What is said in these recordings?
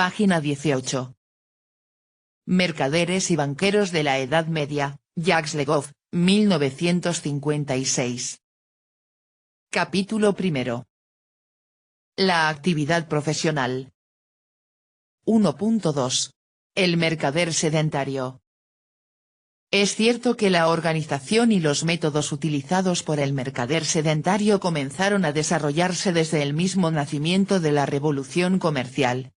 página 18. Mercaderes y banqueros de la Edad Media, Jacques Le Goff, 1956. Capítulo primero. La actividad profesional. 1.2. El mercader sedentario. Es cierto que la organización y los métodos utilizados por el mercader sedentario comenzaron a desarrollarse desde el mismo nacimiento de la revolución comercial.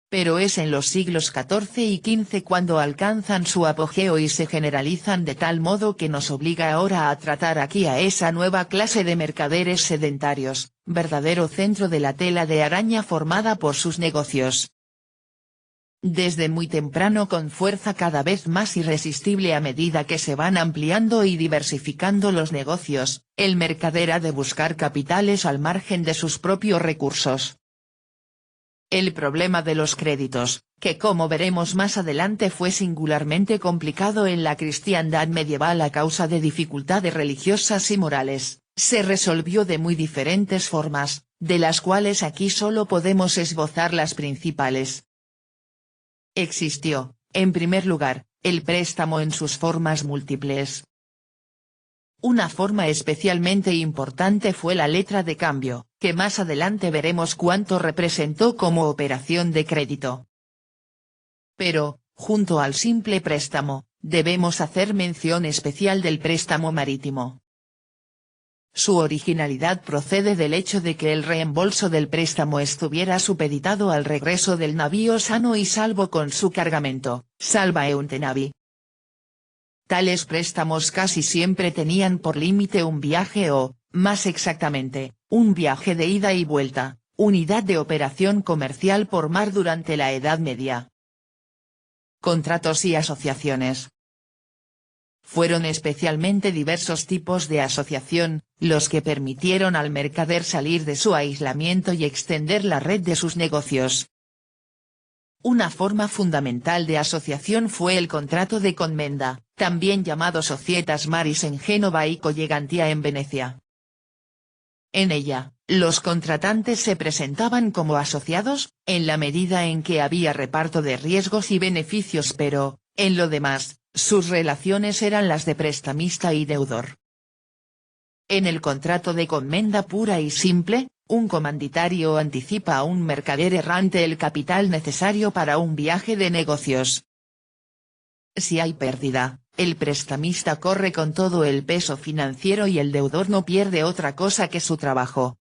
Pero es en los siglos XIV y XV cuando alcanzan su apogeo y se generalizan de tal modo que nos obliga ahora a tratar aquí a esa nueva clase de mercaderes sedentarios, verdadero centro de la tela de araña formada por sus negocios. Desde muy temprano con fuerza cada vez más irresistible a medida que se van ampliando y diversificando los negocios, el mercader ha de buscar capitales al margen de sus propios recursos. El problema de los créditos, que como veremos más adelante fue singularmente complicado en la cristiandad medieval a causa de dificultades religiosas y morales, se resolvió de muy diferentes formas, de las cuales aquí solo podemos esbozar las principales. Existió, en primer lugar, el préstamo en sus formas múltiples. Una forma especialmente importante fue la letra de cambio, que más adelante veremos cuánto representó como operación de crédito. Pero, junto al simple préstamo, debemos hacer mención especial del préstamo marítimo. Su originalidad procede del hecho de que el reembolso del préstamo estuviera supeditado al regreso del navío sano y salvo con su cargamento, salva eunte navi. Tales préstamos casi siempre tenían por límite un viaje o, más exactamente, un viaje de ida y vuelta, unidad de operación comercial por mar durante la Edad Media. Contratos y asociaciones. Fueron especialmente diversos tipos de asociación, los que permitieron al mercader salir de su aislamiento y extender la red de sus negocios. Una forma fundamental de asociación fue el contrato de commenda, también llamado Societas Maris en Génova y Collegantia en Venecia. En ella, los contratantes se presentaban como asociados, en la medida en que había reparto de riesgos y beneficios pero, en lo demás, sus relaciones eran las de prestamista y deudor. En el contrato de commenda pura y simple, un comanditario anticipa a un mercader errante el capital necesario para un viaje de negocios. Si hay pérdida, el prestamista corre con todo el peso financiero y el deudor no pierde otra cosa que su trabajo.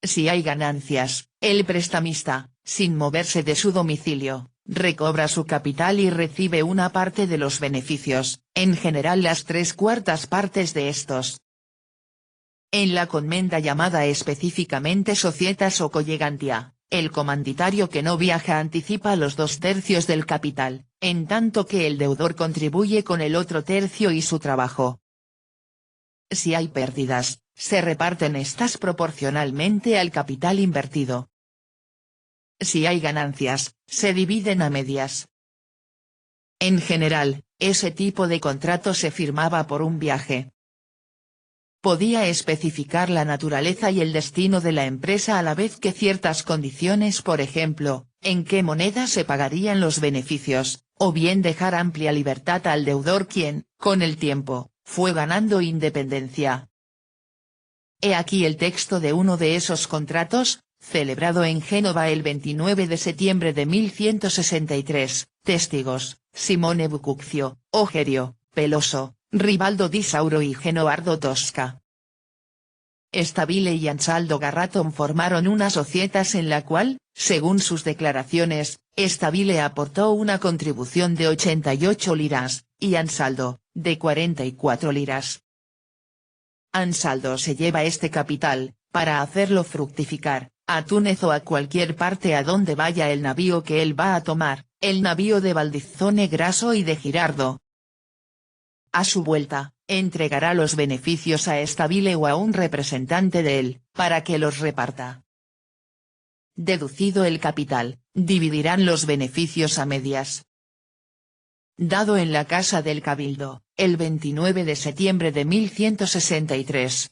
Si hay ganancias, el prestamista, sin moverse de su domicilio, recobra su capital y recibe una parte de los beneficios, en general las 3/4 partes de estos. En la commenda llamada específicamente Societas o Collegantia, el comanditario que no viaja anticipa los 2/3 del capital, en tanto que el deudor contribuye con el otro tercio y su trabajo. Si hay pérdidas, se reparten estas proporcionalmente al capital invertido. Si hay ganancias, se dividen a medias. En general, ese tipo de contrato se firmaba por un viaje. Podía especificar la naturaleza y el destino de la empresa a la vez que ciertas condiciones, por ejemplo, en qué moneda se pagarían los beneficios, o bien dejar amplia libertad al deudor quien, con el tiempo, fue ganando independencia. He aquí el texto de uno de esos contratos, celebrado en Génova el 29 de septiembre de 1163, testigos, Simone Bucuccio, Ogerio, Peloso, Rivaldo di Sauro y Genoardo Tosca. Stabile y Ansaldo Garraton formaron una societas en la cual, según sus declaraciones, Stabile aportó una contribución de 88 liras, y Ansaldo, de 44 liras. Ansaldo se lleva este capital, para hacerlo fructificar, a Túnez o a cualquier parte a donde vaya el navío que él va a tomar, el navío de Valdizzone Grasso y de Girardo. A su vuelta, entregará los beneficios a Stabile o a un representante de él, para que los reparta. Deducido el capital, dividirán los beneficios a medias. Dado en la Casa del Cabildo, el 29 de septiembre de 1163.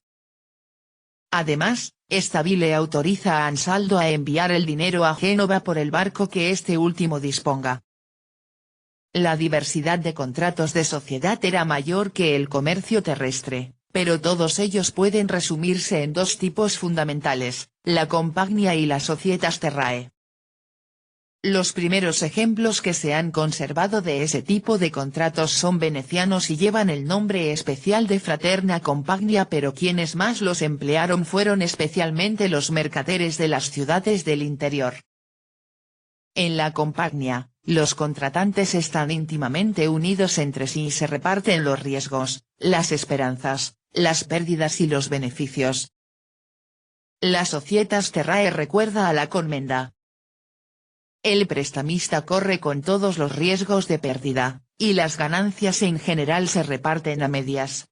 Además, Stabile autoriza a Ansaldo a enviar el dinero a Génova por el barco que este último disponga. La diversidad de contratos de sociedad era mayor que el comercio terrestre, pero todos ellos pueden resumirse en dos tipos fundamentales, la compagnia y la societas terrae. Los primeros ejemplos que se han conservado de ese tipo de contratos son venecianos y llevan el nombre especial de fraterna compagnia, pero quienes más los emplearon fueron especialmente los mercaderes de las ciudades del interior. En la compagnia, los contratantes están íntimamente unidos entre sí y se reparten los riesgos, las esperanzas, las pérdidas y los beneficios. La societas terrae recuerda a la commenda. El prestamista corre con todos los riesgos de pérdida, y las ganancias en general se reparten a medias.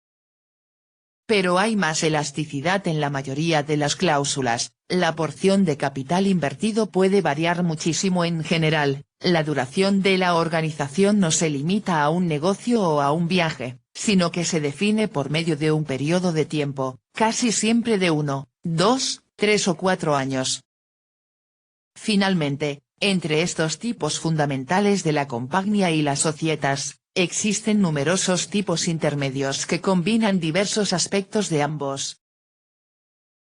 Pero hay más elasticidad en la mayoría de las cláusulas, la porción de capital invertido puede variar muchísimo en general, la duración de la organización no se limita a un negocio o a un viaje, sino que se define por medio de un periodo de tiempo, casi siempre de 1, 2, 3 o 4 años. Finalmente, entre estos tipos fundamentales de la compagnia y las societas, existen numerosos tipos intermedios que combinan diversos aspectos de ambos.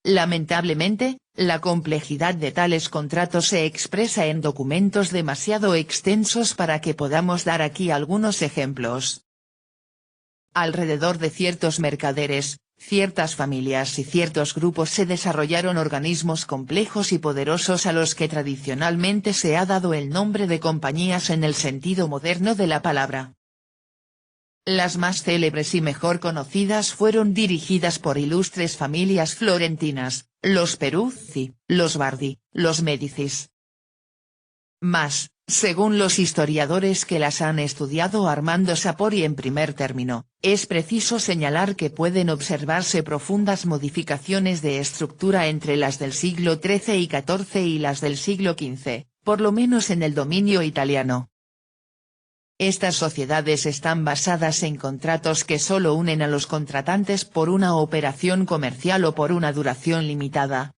Lamentablemente, la complejidad de tales contratos se expresa en documentos demasiado extensos para que podamos dar aquí algunos ejemplos. Alrededor de ciertos mercaderes, ciertas familias y ciertos grupos se desarrollaron organismos complejos y poderosos a los que tradicionalmente se ha dado el nombre de compañías en el sentido moderno de la palabra. Las más célebres y mejor conocidas fueron dirigidas por ilustres familias florentinas, los Peruzzi, los Bardi, los Médicis. Mas, según los historiadores que las han estudiado Armando Sapori en primer término, es preciso señalar que pueden observarse profundas modificaciones de estructura entre las del siglo XIII y XIV y las del siglo XV, por lo menos en el dominio italiano. Estas sociedades están basadas en contratos que solo unen a los contratantes por una operación comercial o por una duración limitada.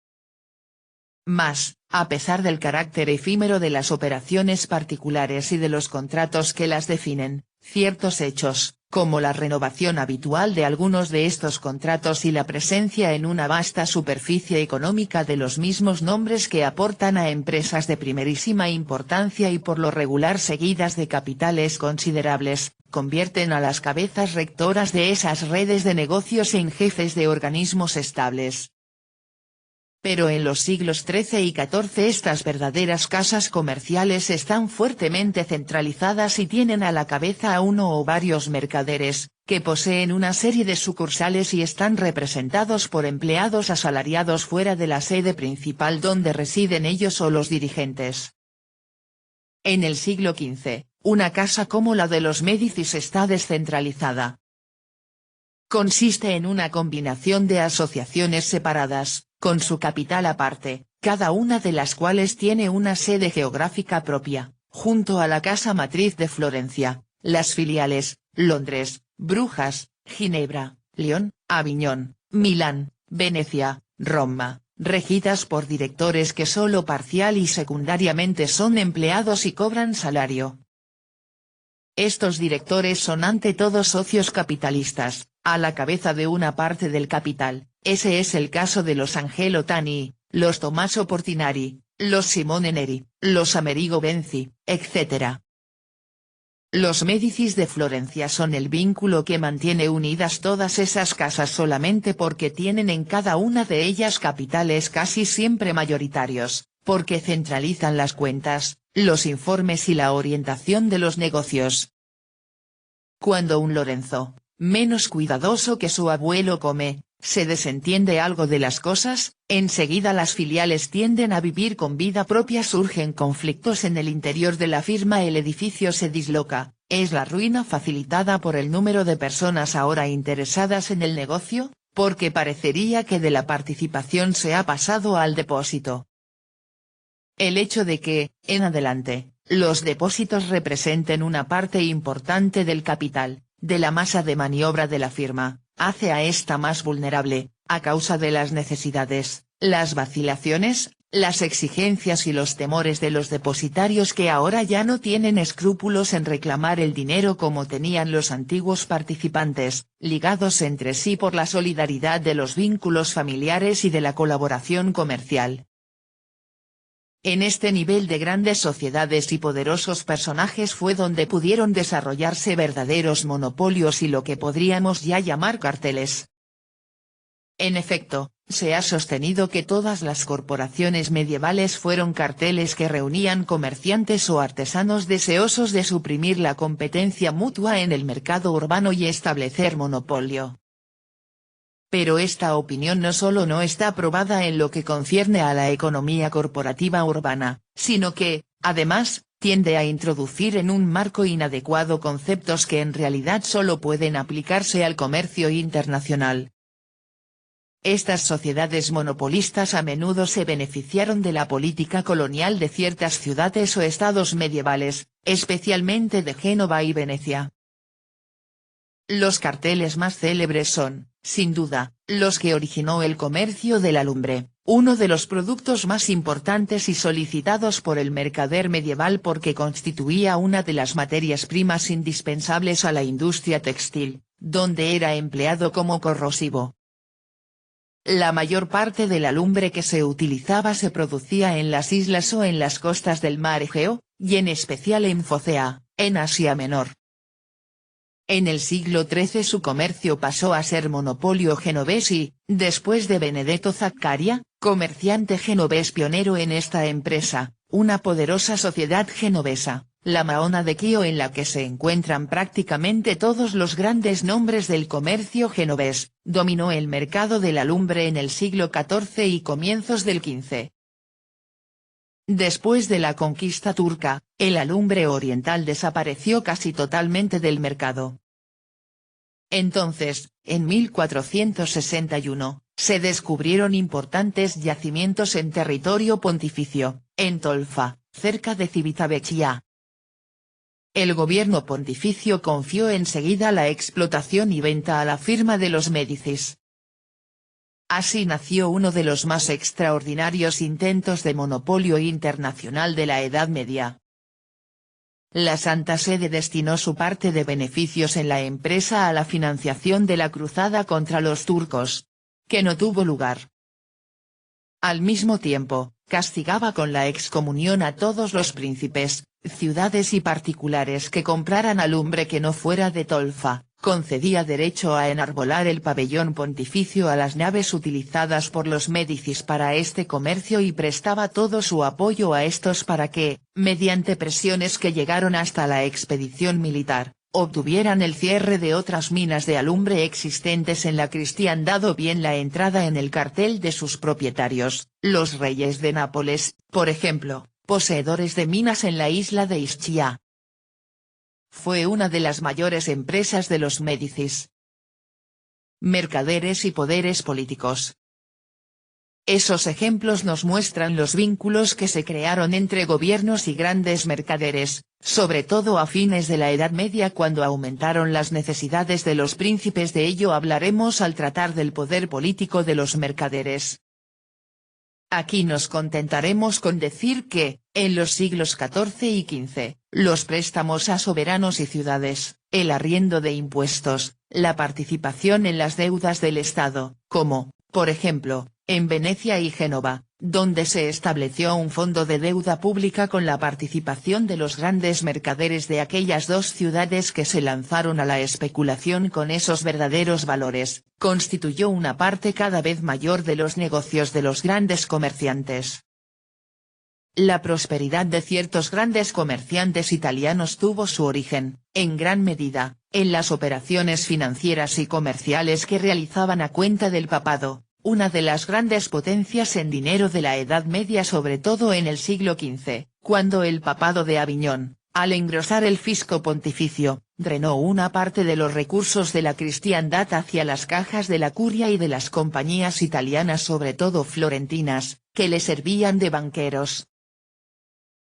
Mas, a pesar del carácter efímero de las operaciones particulares y de los contratos que las definen, ciertos hechos, como la renovación habitual de algunos de estos contratos y la presencia en una vasta superficie económica de los mismos nombres que aportan a empresas de primerísima importancia y por lo regular seguidas de capitales considerables, convierten a las cabezas rectoras de esas redes de negocios en jefes de organismos estables. Pero en los siglos XIII y XIV estas verdaderas casas comerciales están fuertemente centralizadas y tienen a la cabeza a uno o varios mercaderes, que poseen una serie de sucursales y están representados por empleados asalariados fuera de la sede principal donde residen ellos o los dirigentes. En el siglo XV, una casa como la de los Médicis está descentralizada. Consiste en una combinación de asociaciones separadas, con su capital aparte, cada una de las cuales tiene una sede geográfica propia, junto a la casa matriz de Florencia, las filiales, Londres, Brujas, Ginebra, León, Aviñón, Milán, Venecia, Roma, regidas por directores que solo parcial y secundariamente son empleados y cobran salario. Estos directores son ante todo socios capitalistas, a la cabeza de una parte del capital. Ese es el caso de los Angelo Tani, los Tommaso Portinari, los Simone Neri, los Amerigo Benzi, etc. Los Médicis de Florencia son el vínculo que mantiene unidas todas esas casas solamente porque tienen en cada una de ellas capitales casi siempre mayoritarios, porque centralizan las cuentas, los informes y la orientación de los negocios. Cuando un Lorenzo, menos cuidadoso que su abuelo come, se desentiende algo de las cosas, enseguida las filiales tienden a vivir con vida propia, surgen conflictos en el interior de la firma, el edificio se disloca, es la ruina facilitada por el número de personas ahora interesadas en el negocio, porque parecería que de la participación se ha pasado al depósito. El hecho de que, en adelante, los depósitos representen una parte importante del capital, de la masa de maniobra de la firma, hace a esta más vulnerable, a causa de las necesidades, las vacilaciones, las exigencias y los temores de los depositarios que ahora ya no tienen escrúpulos en reclamar el dinero como tenían los antiguos participantes, ligados entre sí por la solidaridad de los vínculos familiares y de la colaboración comercial. En este nivel de grandes sociedades y poderosos personajes fue donde pudieron desarrollarse verdaderos monopolios y lo que podríamos ya llamar carteles. En efecto, se ha sostenido que todas las corporaciones medievales fueron carteles que reunían comerciantes o artesanos deseosos de suprimir la competencia mutua en el mercado urbano y establecer monopolio. Pero esta opinión no solo no está probada en lo que concierne a la economía corporativa urbana, sino que, además, tiende a introducir en un marco inadecuado conceptos que en realidad solo pueden aplicarse al comercio internacional. Estas sociedades monopolistas a menudo se beneficiaron de la política colonial de ciertas ciudades o estados medievales, especialmente de Génova y Venecia. Los carteles más célebres son, sin duda, los que originó el comercio de la lumbre, uno de los productos más importantes y solicitados por el mercader medieval porque constituía una de las materias primas indispensables a la industria textil, donde era empleado como corrosivo. La mayor parte de la lumbre que se utilizaba se producía en las islas o en las costas del mar Egeo, y en especial en Focea, en Asia Menor. En el siglo XIII su comercio pasó a ser monopolio genovés y, después de Benedetto Zaccaria, comerciante genovés pionero en esta empresa, una poderosa sociedad genovesa, la Maona de Chio, en la que se encuentran prácticamente todos los grandes nombres del comercio genovés, dominó el mercado de la lumbre en el siglo XIV y comienzos del XV. Después de la conquista turca, el alumbre oriental desapareció casi totalmente del mercado. Entonces, en 1461, se descubrieron importantes yacimientos en territorio pontificio, en Tolfa, cerca de Civitavecchia. El gobierno pontificio confió enseguida la explotación y venta a la firma de los Médicis. Así nació uno de los más extraordinarios intentos de monopolio internacional de la Edad Media. La Santa Sede destinó su parte de beneficios en la empresa a la financiación de la cruzada contra los turcos, que no tuvo lugar. Al mismo tiempo, castigaba con la excomunión a todos los príncipes, ciudades y particulares que compraran alumbre que no fuera de Tolfa, concedía derecho a enarbolar el pabellón pontificio a las naves utilizadas por los Médicis para este comercio y prestaba todo su apoyo a estos para que, mediante presiones que llegaron hasta la expedición militar, obtuvieran el cierre de otras minas de alumbre existentes en la cristiandad o bien la entrada en el cartel de sus propietarios, los reyes de Nápoles, por ejemplo, poseedores de minas en la isla de Ischia. Fue una de las mayores empresas de los Médicis. Mercaderes y poderes políticos. Esos ejemplos nos muestran los vínculos que se crearon entre gobiernos y grandes mercaderes, sobre todo a fines de la Edad Media cuando aumentaron las necesidades de los príncipes. De ello hablaremos al tratar del poder político de los mercaderes. Aquí nos contentaremos con decir que, en los siglos XIV y XV, los préstamos a soberanos y ciudades, el arriendo de impuestos, la participación en las deudas del Estado, como, por ejemplo, en Venecia y Génova, donde se estableció un fondo de deuda pública con la participación de los grandes mercaderes de aquellas dos ciudades que se lanzaron a la especulación con esos verdaderos valores, constituyó una parte cada vez mayor de los negocios de los grandes comerciantes. La prosperidad de ciertos grandes comerciantes italianos tuvo su origen, en gran medida, en las operaciones financieras y comerciales que realizaban a cuenta del papado, una de las grandes potencias en dinero de la Edad Media, sobre todo en el siglo XV, cuando el papado de Aviñón, al engrosar el fisco pontificio, drenó una parte de los recursos de la cristiandad hacia las cajas de la curia y de las compañías italianas, sobre todo florentinas, que le servían de banqueros.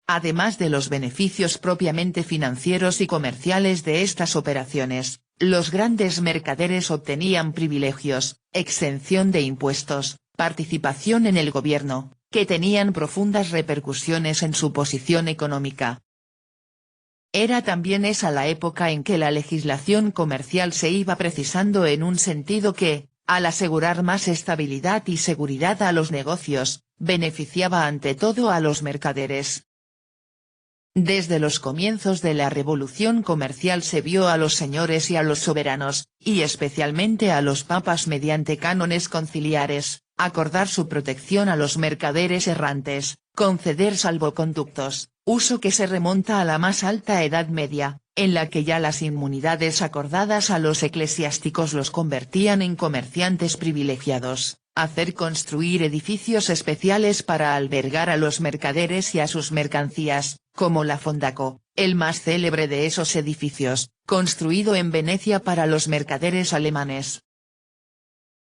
Además de los beneficios propiamente financieros y comerciales de estas operaciones, los grandes mercaderes obtenían privilegios, exención de impuestos, participación en el gobierno, que tenían profundas repercusiones en su posición económica. Era también esa la época en que la legislación comercial se iba precisando en un sentido que, al asegurar más estabilidad y seguridad a los negocios, beneficiaba ante todo a los mercaderes. Desde los comienzos de la revolución comercial se vio a los señores y a los soberanos, y especialmente a los papas mediante cánones conciliares, acordar su protección a los mercaderes errantes, conceder salvoconductos, uso que se remonta a la más alta Edad Media, en la que ya las inmunidades acordadas a los eclesiásticos los convertían en comerciantes privilegiados, hacer construir edificios especiales para albergar a los mercaderes y a sus mercancías, como la Fondaco, el más célebre de esos edificios, construido en Venecia para los mercaderes alemanes.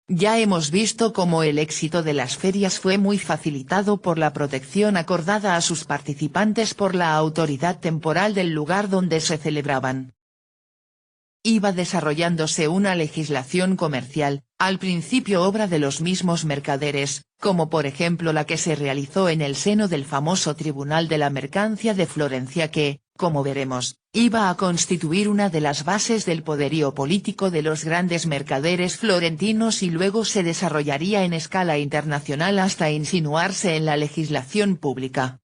Ya hemos visto cómo el éxito de las ferias fue muy facilitado por la protección acordada a sus participantes por la autoridad temporal del lugar donde se celebraban. Iba desarrollándose una legislación comercial, al principio obra de los mismos mercaderes, como por ejemplo la que se realizó en el seno del famoso Tribunal de la Mercancía de Florencia que, como veremos, iba a constituir una de las bases del poderío político de los grandes mercaderes florentinos y luego se desarrollaría en escala internacional hasta insinuarse en la legislación pública.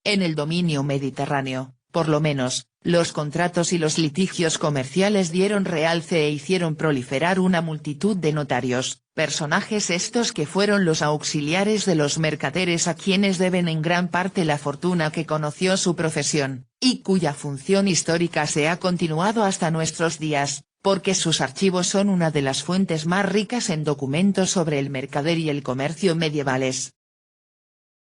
En el dominio mediterráneo, por lo menos, los contratos y los litigios comerciales dieron realce e hicieron proliferar una multitud de notarios, personajes estos que fueron los auxiliares de los mercaderes a quienes deben en gran parte la fortuna que conoció su profesión, y cuya función histórica se ha continuado hasta nuestros días, porque sus archivos son una de las fuentes más ricas en documentos sobre el mercader y el comercio medievales.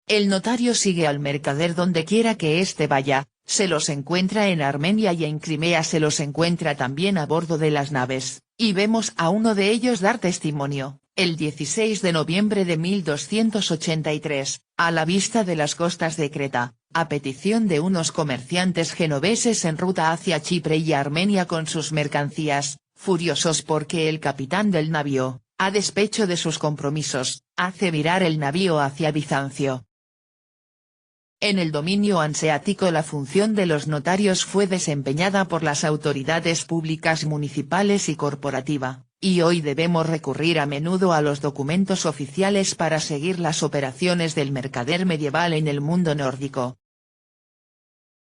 El notario sigue al mercader donde quiera que éste vaya, se los encuentra en Armenia y en Crimea se los encuentra también a bordo de las naves, y vemos a uno de ellos dar testimonio, el 16 de noviembre de 1283, a la vista de las costas de Creta, a petición de unos comerciantes genoveses en ruta hacia Chipre y Armenia con sus mercancías, furiosos porque el capitán del navío, a despecho de sus compromisos, hace virar el navío hacia Bizancio. En el dominio hanseático la función de los notarios fue desempeñada por las autoridades públicas municipales y corporativa, y hoy debemos recurrir a menudo a los documentos oficiales para seguir las operaciones del mercader medieval en el mundo nórdico.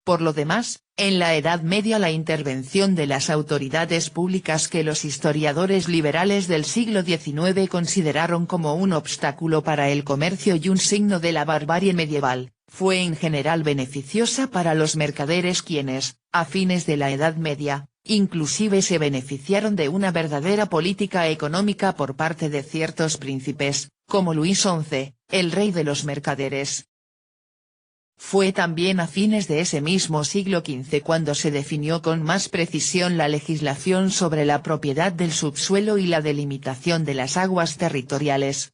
Por lo demás, en la Edad Media la intervención de las autoridades públicas que los historiadores liberales del siglo XIX consideraron como un obstáculo para el comercio y un signo de la barbarie medieval, fue en general beneficiosa para los mercaderes quienes, a fines de la Edad Media, inclusive se beneficiaron de una verdadera política económica por parte de ciertos príncipes, como Luis XI, el rey de los mercaderes. Fue también a fines de ese mismo siglo XV cuando se definió con más precisión la legislación sobre la propiedad del subsuelo y la delimitación de las aguas territoriales.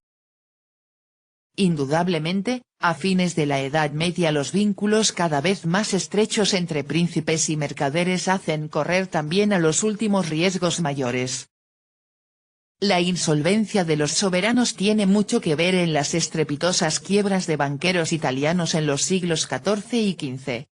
Indudablemente, a fines de la Edad Media los vínculos cada vez más estrechos entre príncipes y mercaderes hacen correr también a los últimos riesgos mayores. La insolvencia de los soberanos tiene mucho que ver en las estrepitosas quiebras de banqueros italianos en los siglos XIV y XV.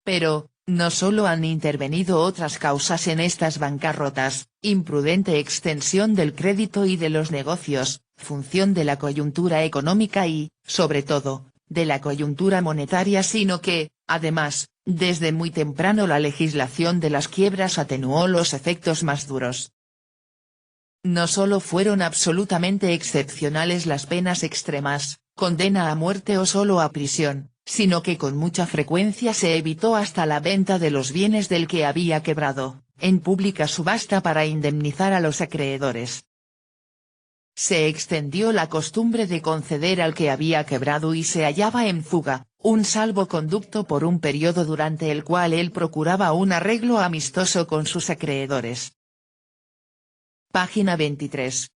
Pero, no solo han intervenido otras causas en estas bancarrotas, imprudente extensión del crédito y de los negocios, función de la coyuntura económica y, sobre todo, de la coyuntura monetaria sino que, además, desde muy temprano la legislación de las quiebras atenuó los efectos más duros. No solo fueron absolutamente excepcionales las penas extremas, condena a muerte o solo a prisión, sino que con mucha frecuencia se evitó hasta la venta de los bienes del que había quebrado, en pública subasta para indemnizar a los acreedores. Se extendió la costumbre de conceder al que había quebrado y se hallaba en fuga, un salvoconducto por un periodo durante el cual él procuraba un arreglo amistoso con sus acreedores. Página 23.